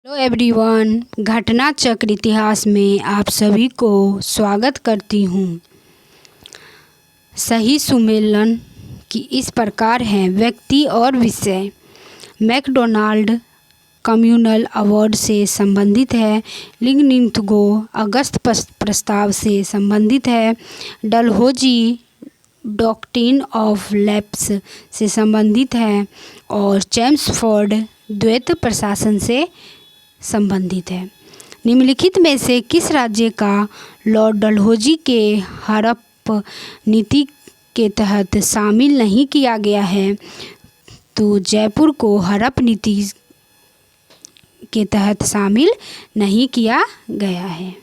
Hello everyone, घटना चक्र इतिहास में आप सभी को स्वागत करती हूँ। सही सुमेलन की इस प्रकार है। व्यक्ति और विषय मैकडोनाल्ड कम्युनल अवार्ड से संबंधित है। लिंगनिंथगो अगस्त प्रस्ताव से संबंधित है। डलहौजी डॉक्ट्रिन ऑफ लैप्स से संबंधित है और चेम्सफोर्ड द्वैत प्रशासन से संबंधित है। निम्नलिखित में से किस राज्य का लॉर्ड डलहौजी के हड़प नीति के तहत शामिल नहीं किया गया है? तो जयपुर को हड़प नीति के तहत शामिल नहीं किया गया है।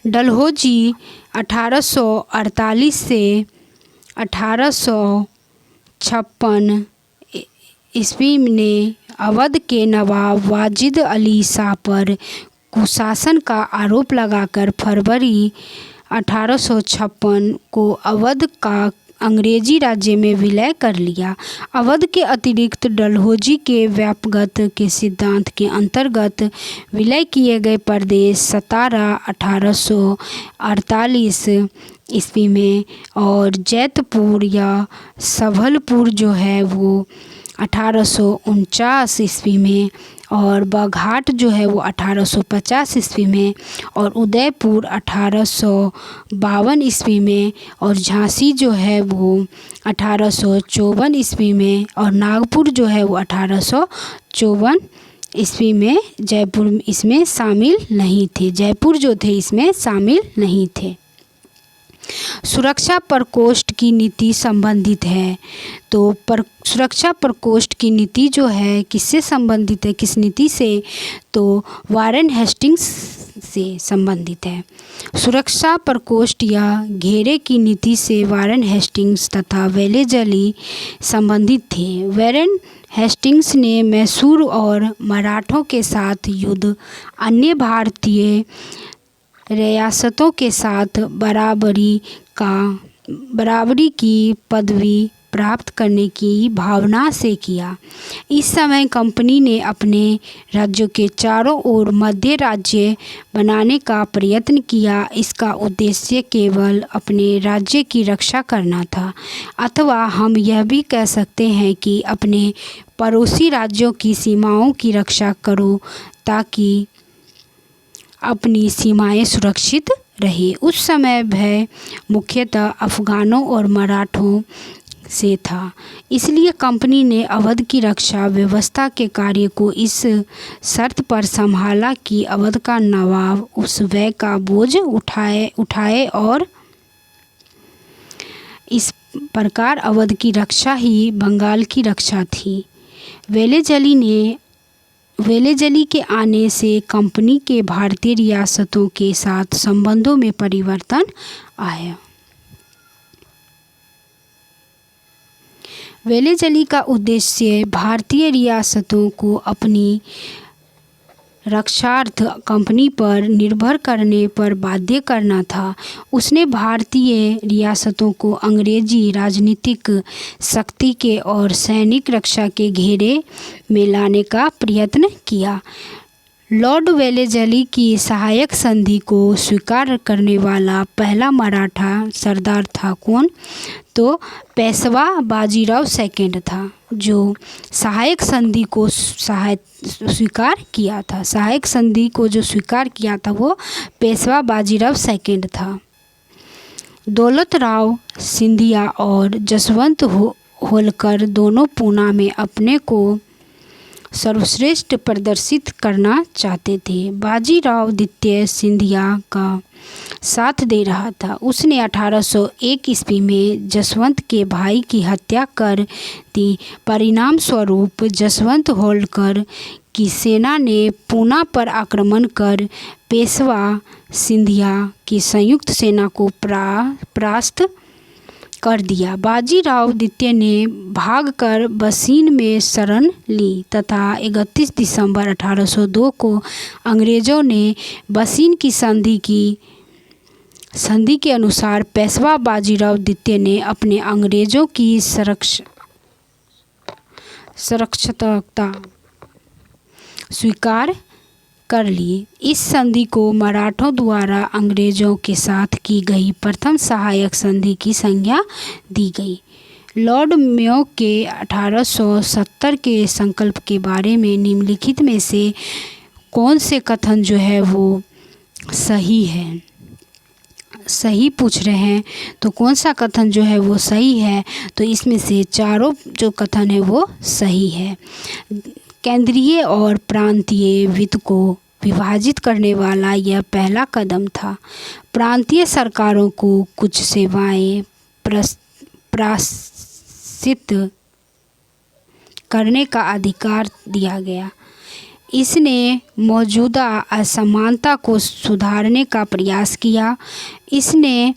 डलहौजी 1848 से 1856 ईस्वी ने अवध के नवाब वाजिद अली शाह पर कुशासन का आरोप लगाकर फरवरी 1856 को अवध का अंग्रेजी राज्य में विलय कर लिया। अवध के अतिरिक्त डलहौजी के व्यापकता के सिद्धांत के अंतर्गत विलय किए गए प्रदेश सतारा 1848 ईस्वी में और जैतपुर या संभलपुर जो है वो 1849 ईस्वी में और बाघाट जो है वो 1850 ईस्वी में और उदयपुर 1852 ईस्वी में और झांसी जो है वो 1854 ईस्वी में और नागपुर जो है वो 1854 ईस्वी में जयपुर इसमें शामिल नहीं थे। जयपुर जो थे इसमें शामिल नहीं थे। सुरक्षा प्रकोष्ठ की नीति संबंधित है। तो सुरक्षा प्रकोष्ठ की नीति जो है किससे संबंधित है, किस नीति से? तो वारेन हेस्टिंग्स से संबंधित है। सुरक्षा प्रकोष्ठ या घेरे की नीति से वारेन हेस्टिंग्स तथा वेलेजली संबंधित थे। वारेन हेस्टिंग्स ने मैसूर और मराठों के साथ युद्ध, अन्य भारतीय रियासतों के साथ बराबरी की पदवी प्राप्त करने की भावना से किया। इस समय कंपनी ने अपने राज्यों के चारों ओर मध्य राज्य बनाने का प्रयत्न किया। इसका उद्देश्य केवल अपने राज्य की रक्षा करना था, अथवा हम यह भी कह सकते हैं कि अपने पड़ोसी राज्यों की सीमाओं की रक्षा करो ताकि अपनी सीमाएं सुरक्षित रहे। उस समय भय मुख्यतः अफगानों और मराठों से था, इसलिए कंपनी ने अवध की रक्षा व्यवस्था के कार्य को इस शर्त पर संभाला कि अवध का नवाब उस व्यय का बोझ उठाए और इस प्रकार अवध की रक्षा ही बंगाल की रक्षा थी। वेलेजली के आने से कंपनी के भारतीय रियासतों के साथ संबंधों में परिवर्तन आया। वेलेजली का उद्देश्य भारतीय रियासतों को अपनी रक्षार्थ कंपनी पर निर्भर करने पर बाध्य करना था। उसने भारतीय रियासतों को अंग्रेजी राजनीतिक शक्ति के और सैनिक रक्षा के घेरे में लाने का प्रयत्न किया। लॉर्ड वेलेजली की सहायक संधि को स्वीकार करने वाला पहला मराठा सरदार था कौन? तो पेशवा बाजीराव सेकंड था, जो सहायक संधि को स्वीकार किया था। सहायक संधि को जो स्वीकार किया था वो पेशवा बाजीराव सेकंड था। दौलत राव सिंधिया और जसवंत होलकर दोनों पूना में अपने को सर्वश्रेष्ठ प्रदर्शित करना चाहते थे। बाजीराव द्वितीय सिंधिया का साथ दे रहा था। उसने 1801 ईस्वी में जसवंत के भाई की हत्या कर दी। परिणाम स्वरूप जसवंत होलकर की सेना ने पूना पर आक्रमण कर पेशवा सिंधिया की संयुक्त सेना को परास्त कर दिया। बाजीराव द्वितीय ने भागकर बसीन में शरण ली तथा 31 दिसंबर 1802 को अंग्रेजों ने बसीन की संधि के अनुसार पेशवा बाजीराव द्वितीय ने अपने अंग्रेजों की स्वीकार कर ली। इस संधि को मराठों द्वारा अंग्रेजों के साथ की गई प्रथम सहायक संधि की संज्ञा दी गई। लॉर्ड मेयो के 1870 के संकल्प के बारे में निम्नलिखित में से कौन से कथन जो है वो सही है? सही पूछ रहे हैं, तो कौन सा कथन जो है वो सही है? तो इसमें से चारों जो कथन है वो सही है। केंद्रीय और प्रांतीय वित्त को विभाजित करने वाला यह पहला कदम था। प्रांतीय सरकारों को कुछ सेवाएं प्रशासित करने का अधिकार दिया गया। इसने मौजूदा असमानता को सुधारने का प्रयास किया। इसने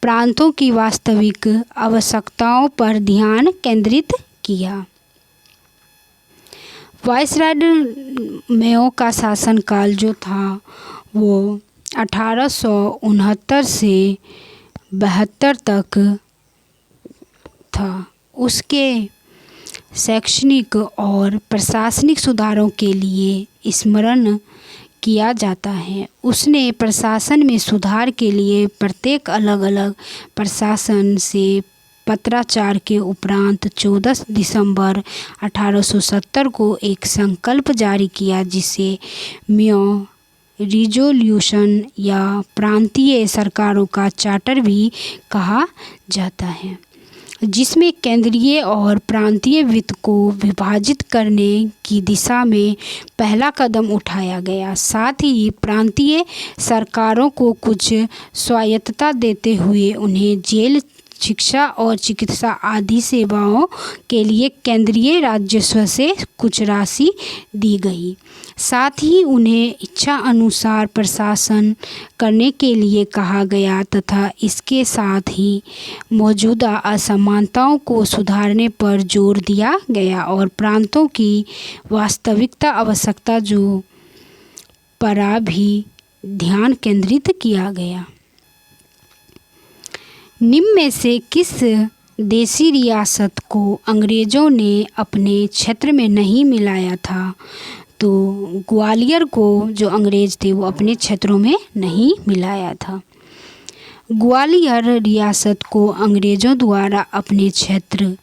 प्रांतों की वास्तविक आवश्यकताओं पर ध्यान केंद्रित किया। वायसराय मेयो का शासनकाल जो था वो 1869 से 72 तक था। उसके शैक्षणिक और प्रशासनिक सुधारों के लिए स्मरण किया जाता है। उसने प्रशासन में सुधार के लिए प्रत्येक अलग अलग प्रशासन से पत्राचार के उपरांत 14 दिसंबर 1870 को एक संकल्प जारी किया, जिसे मेयो रिजोल्यूशन या प्रांतीय सरकारों का चार्टर भी कहा जाता है, जिसमें केंद्रीय और प्रांतीय वित्त को विभाजित करने की दिशा में पहला कदम उठाया गया। साथ ही प्रांतीय सरकारों को कुछ स्वायत्तता देते हुए उन्हें जेल, शिक्षा और चिकित्सा आदि सेवाओं के लिए केंद्रीय राजस्व से कुछ राशि दी गई। साथ ही उन्हें इच्छा अनुसार प्रशासन करने के लिए कहा गया तथा इसके साथ ही मौजूदा असमानताओं को सुधारने पर जोर दिया गया और प्रांतों की वास्तविकता आवश्यकता जो पर भी ध्यान केंद्रित किया गया। निम्न में से किस देशी रियासत को अंग्रेजों ने अपने क्षेत्र में नहीं मिलाया था? तो ग्वालियर को जो अंग्रेज थे वो अपने क्षेत्रों में नहीं मिलाया था। ग्वालियर रियासत को अंग्रेजों द्वारा अपने क्षेत्र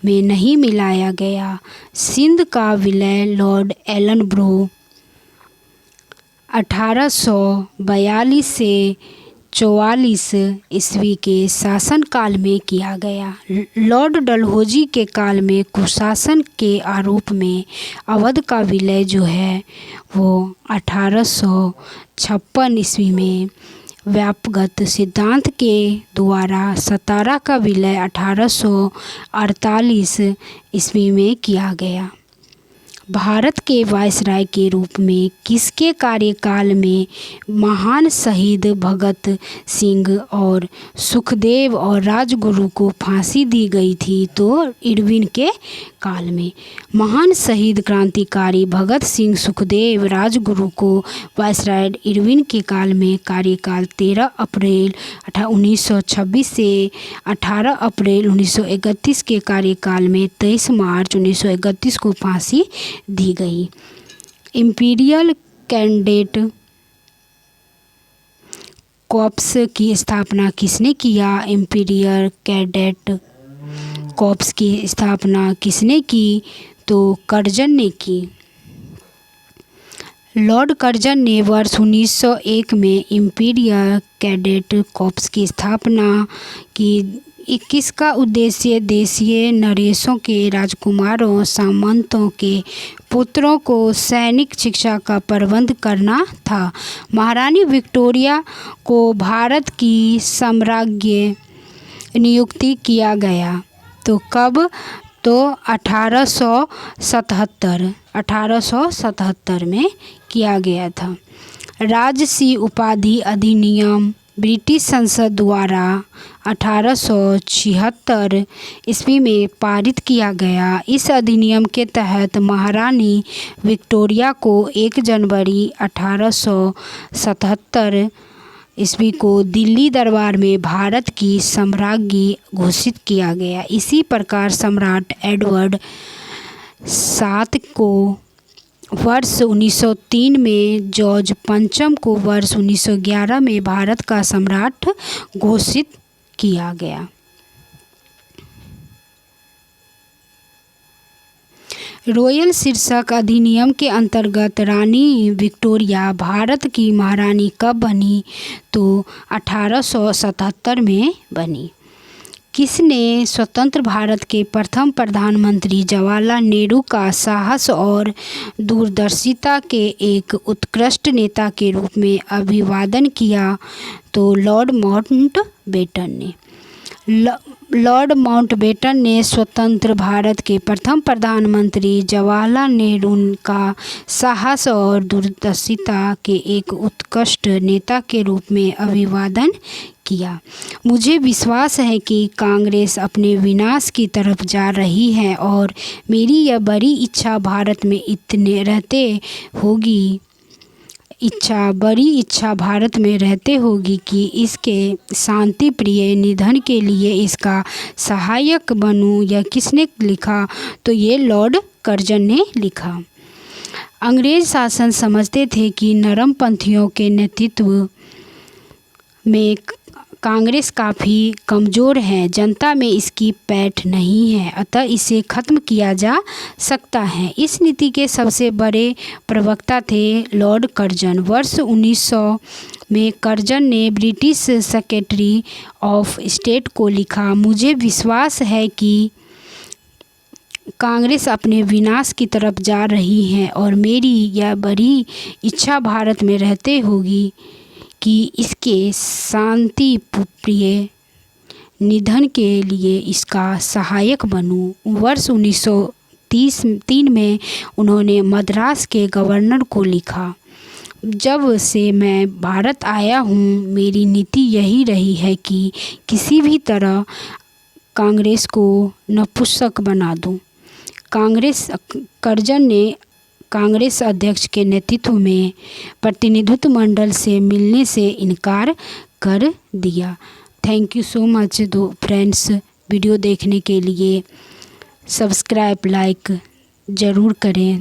में नहीं मिलाया गया। सिंध का विलय लॉर्ड एलनब्रो 1842 से 44 ईस्वी के शासनकाल में किया गया। लॉर्ड डलहौजी के काल में कुशासन के आरोप में अवध का विलय जो है वो 1856 ईस्वी में, व्यापगत सिद्धांत के द्वारा सतारा का विलय 1848 ईस्वी में किया गया। भारत के वायसराय के रूप में किसके कार्यकाल में महान शहीद भगत सिंह और सुखदेव और राजगुरु को फांसी दी गई थी? तो इरविन के काल में। महान शहीद क्रांतिकारी भगत सिंह, सुखदेव, राजगुरु को वायसराय इरविन के काल में कार्यकाल 13 अप्रैल 1926 से 18 अप्रैल 1931 के कार्यकाल में 23 मार्च 1931 को फांसी दी गई। इंपीरियल कैडेट कॉर्प्स की स्थापना किसने किया? इंपीरियल कैडेट कॉर्प्स की स्थापना किसने की? तो कर्जन ने की। लॉर्ड कर्जन ने वर्ष 1901 में इंपीरियल कैडेट कॉर्प्स की स्थापना की। किसका उद्देश्य देशीय नरेशों के राजकुमारों, सामंतों के पुत्रों को सैनिक शिक्षा का प्रबंध करना था। महारानी विक्टोरिया को भारत की सम्राज्ञी नियुक्ति किया गया। तो कब? तो 1877 में किया गया था। राजसी उपाधि अधिनियम ब्रिटिश संसद द्वारा 1876 ईस्वी में पारित किया गया। इस अधिनियम के तहत महारानी विक्टोरिया को 1 जनवरी 1877 ईस्वी को दिल्ली दरबार में भारत की सम्राज्ञी घोषित किया गया। इसी प्रकार सम्राट एडवर्ड 7 को वर्ष 1903 में जॉर्ज पंचम को वर्ष 1911 में भारत का सम्राट घोषित किया गया। रॉयल शीर्षक अधिनियम के अंतर्गत रानी विक्टोरिया भारत की महारानी कब बनी? तो 1877 में बनी। किसने स्वतंत्र भारत के प्रथम प्रधानमंत्री जवाहरलाल नेहरू का साहस और दूरदर्शिता के एक उत्कृष्ट नेता के रूप में अभिवादन किया? तो लॉर्ड माउंटबेटन ने। लॉर्ड माउंटबेटन ने स्वतंत्र भारत के प्रथम प्रधानमंत्री जवाहरलाल नेहरू का साहस और दूरदर्शिता के एक उत्कृष्ट नेता के रूप में अभिवादन किया। मुझे विश्वास है कि कांग्रेस अपने विनाश की तरफ जा रही है और मेरी यह बड़ी इच्छा भारत में भारत में रहते होगी कि इसके शांति प्रिय निधन के लिए इसका सहायक बनूं। यह किसने लिखा? तो ये लॉर्ड कर्जन ने लिखा। अंग्रेज शासन समझते थे कि नरमपंथियों के नेतृत्व में कांग्रेस काफ़ी कमज़ोर है, जनता में इसकी पैठ नहीं है, अतः इसे ख़त्म किया जा सकता है। इस नीति के सबसे बड़े प्रवक्ता थे लॉर्ड कर्जन। वर्ष 1900 में कर्जन ने ब्रिटिश सेक्रेटरी ऑफ स्टेट को लिखा, मुझे विश्वास है कि कांग्रेस अपने विनाश की तरफ जा रही है और मेरी यह बड़ी इच्छा भारत में रहते होगी कि इसके शांति प्रिय निधन के लिए इसका सहायक बनूं। वर्ष 1903 में उन्होंने मद्रास के गवर्नर को लिखा, जब से मैं भारत आया हूँ मेरी नीति यही रही है कि किसी भी तरह कांग्रेस को नपुंसक बना दूँ। कर्जन ने कांग्रेस अध्यक्ष के नेतृत्व में प्रतिनिधित्व मंडल से मिलने से इनकार कर दिया। Thank you so much friends, video देखने के लिए। सब्सक्राइब लाइक ज़रूर करें।